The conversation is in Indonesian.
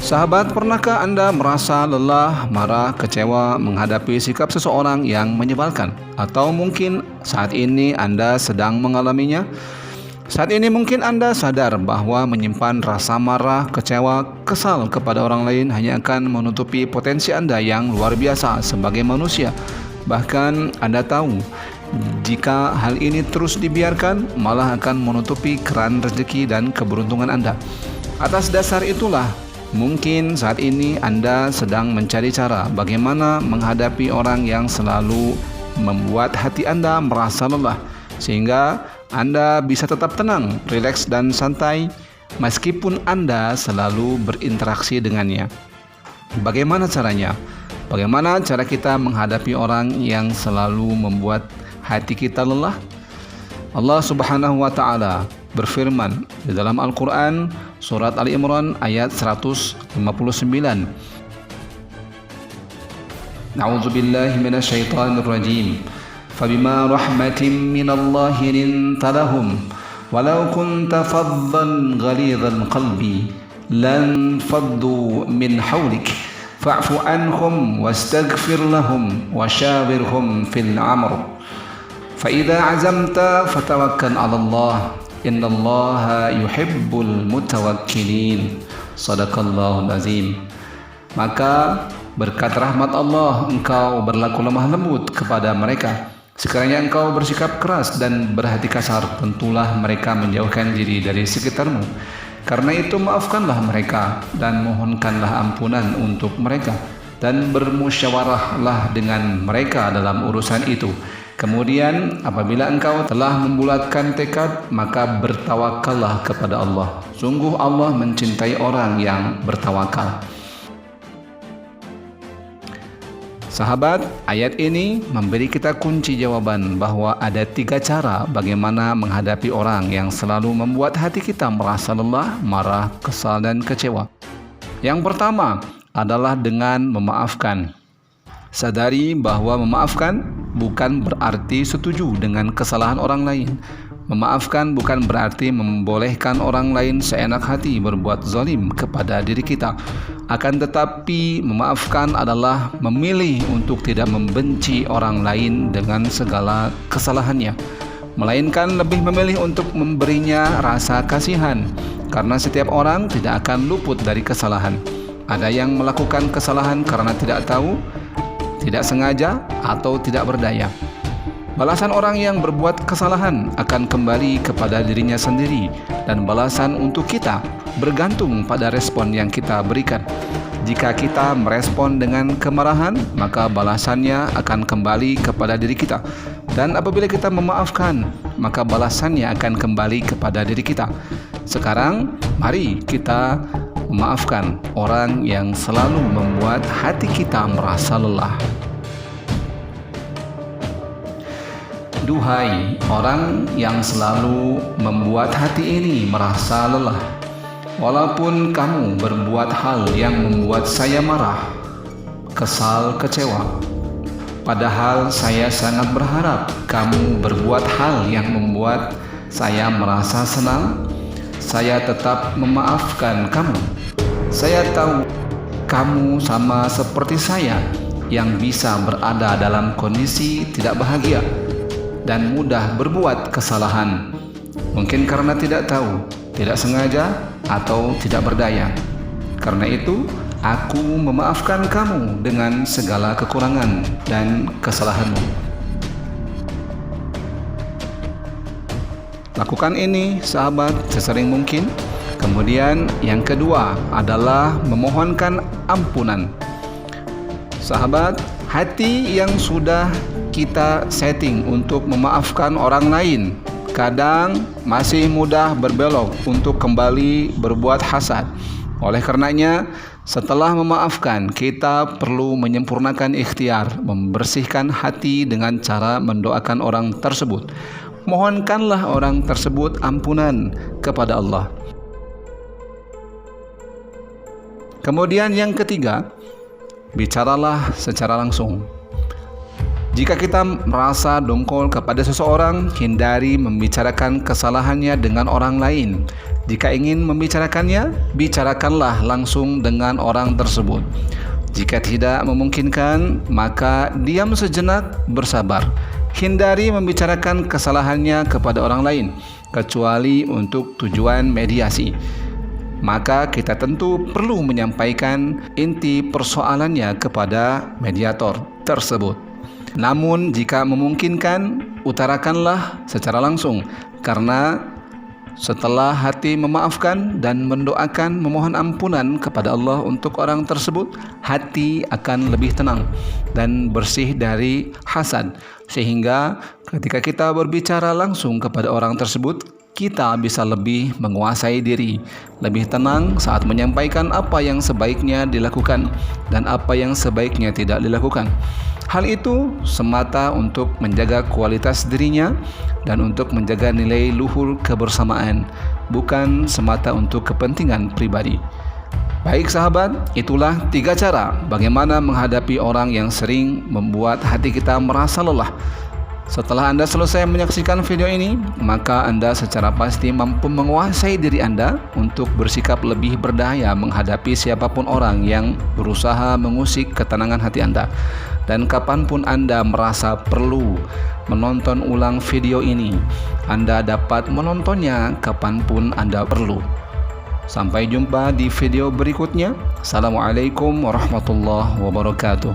Sahabat, pernahkah Anda merasa lelah, marah, kecewa menghadapi sikap seseorang yang menyebalkan? Atau mungkin saat ini Anda sedang mengalaminya? Saat ini mungkin Anda sadar bahwa menyimpan rasa marah, kecewa, kesal kepada orang lain hanya akan menutupi potensi Anda yang luar biasa sebagai manusia. Bahkan Anda tahu, jika hal ini terus dibiarkan, malah akan menutupi keran rezeki dan keberuntungan Anda. Atas dasar itulah, mungkin saat ini Anda sedang mencari cara bagaimana menghadapi orang yang selalu membuat hati Anda merasa lelah, sehingga Anda bisa tetap tenang, rileks, dan santai meskipun Anda selalu berinteraksi dengannya. Bagaimana caranya? Bagaimana cara kita menghadapi orang yang selalu membuat hati kita lelah? Allah Subhanahu wa Ta'ala berfirman di dalam Al-Quran, surat Ali Imran ayat 159. A'udzubillahi minasyaitonirrajim. Fabima rahmatin minallahi linta lahum walau kunta faddan ghalidhal qalbi lan faddu min hawlik fa'fu anhum wastaghfir lahum washawirhum fil amr fa idza azamta fatawakkal 'ala Allah innallaha yuhibbul mutawakkilin. Shadaqallahul azim. Maka berkat rahmat Allah engkau berlaku lemah lembut kepada mereka. Sekiranya engkau bersikap keras dan berhati kasar, tentulah mereka menjauhkan diri dari sekitarmu. Karena itu maafkanlah mereka dan mohonkanlah ampunan untuk mereka, dan bermusyawarahlah dengan mereka dalam urusan itu. Kemudian apabila engkau telah membulatkan tekad, maka bertawakallah kepada Allah. Sungguh Allah mencintai orang yang bertawakal. Sahabat, ayat ini memberi kita kunci jawaban bahwa ada 3 cara bagaimana menghadapi orang yang selalu membuat hati kita merasa lelah, marah, kesal, dan kecewa. Yang pertama adalah dengan memaafkan. Sadari bahwa memaafkan bukan berarti setuju dengan kesalahan orang lain. Memaafkan bukan berarti membolehkan orang lain seenak hati berbuat zalim kepada diri kita. Akan tetapi, memaafkan adalah memilih untuk tidak membenci orang lain dengan segala kesalahannya, melainkan lebih memilih untuk memberinya rasa kasihan, karena setiap orang tidak akan luput dari kesalahan. Ada yang melakukan kesalahan karena tidak tahu, tidak sengaja, atau tidak berdaya. Balasan orang yang berbuat kesalahan akan kembali kepada dirinya sendiri, dan balasan untuk kita bergantung pada respon yang kita berikan. Jika kita merespon dengan kemarahan, maka balasannya akan kembali kepada diri kita. Dan apabila kita memaafkan, maka balasannya akan kembali kepada diri kita. Sekarang, mari kita memaafkan orang yang selalu membuat hati kita merasa lelah. Duhai orang yang selalu membuat hati ini merasa lelah, walaupun kamu berbuat hal yang membuat saya marah, kesal, kecewa, padahal saya sangat berharap kamu berbuat hal yang membuat saya merasa senang, saya tetap memaafkan kamu. Saya tahu kamu sama seperti saya yang bisa berada dalam kondisi tidak bahagia dan mudah berbuat kesalahan, mungkin karena tidak tahu, tidak sengaja, atau tidak berdaya. Karena itu, aku memaafkan kamu dengan segala kekurangan dan kesalahanmu. Lakukan ini, sahabat, sesering mungkin. Kemudian yang kedua adalah memohonkan ampunan. Sahabat, hati yang sudah kita setting untuk memaafkan orang lain kadang masih mudah berbelok untuk kembali berbuat hasad. Oleh karenanya, setelah memaafkan, kita perlu menyempurnakan ikhtiar, membersihkan hati dengan cara mendoakan orang tersebut. Mohonkanlah orang tersebut ampunan kepada Allah. Kemudian yang ketiga, bicaralah secara langsung. Jika kita merasa dongkol kepada seseorang, hindari membicarakan kesalahannya dengan orang lain. Jika ingin membicarakannya, bicarakanlah langsung dengan orang tersebut. Jika tidak memungkinkan, maka diam sejenak, bersabar. Hindari membicarakan kesalahannya kepada orang lain, kecuali untuk tujuan mediasi. Maka kita tentu perlu menyampaikan inti persoalannya kepada mediator tersebut. Namun jika memungkinkan, utarakanlah secara langsung, karena setelah hati memaafkan dan mendoakan memohon ampunan kepada Allah untuk orang tersebut, hati akan lebih tenang dan bersih dari hasad, sehingga ketika kita berbicara langsung kepada orang tersebut, kita bisa lebih menguasai diri, lebih tenang saat menyampaikan apa yang sebaiknya dilakukan dan apa yang sebaiknya tidak dilakukan. Hal itu semata untuk menjaga kualitas dirinya dan untuk menjaga nilai luhur kebersamaan, bukan semata untuk kepentingan pribadi. Baik sahabat, itulah 3 cara bagaimana menghadapi orang yang sering membuat hati kita merasa lelah. Setelah Anda selesai menyaksikan video ini, maka Anda secara pasti mampu menguasai diri Anda untuk bersikap lebih berdaya menghadapi siapapun orang yang berusaha mengusik ketenangan hati Anda. Dan kapanpun Anda merasa perlu menonton ulang video ini, Anda dapat menontonnya kapanpun Anda perlu. Sampai jumpa di video berikutnya. Assalamualaikum warahmatullahi wabarakatuh.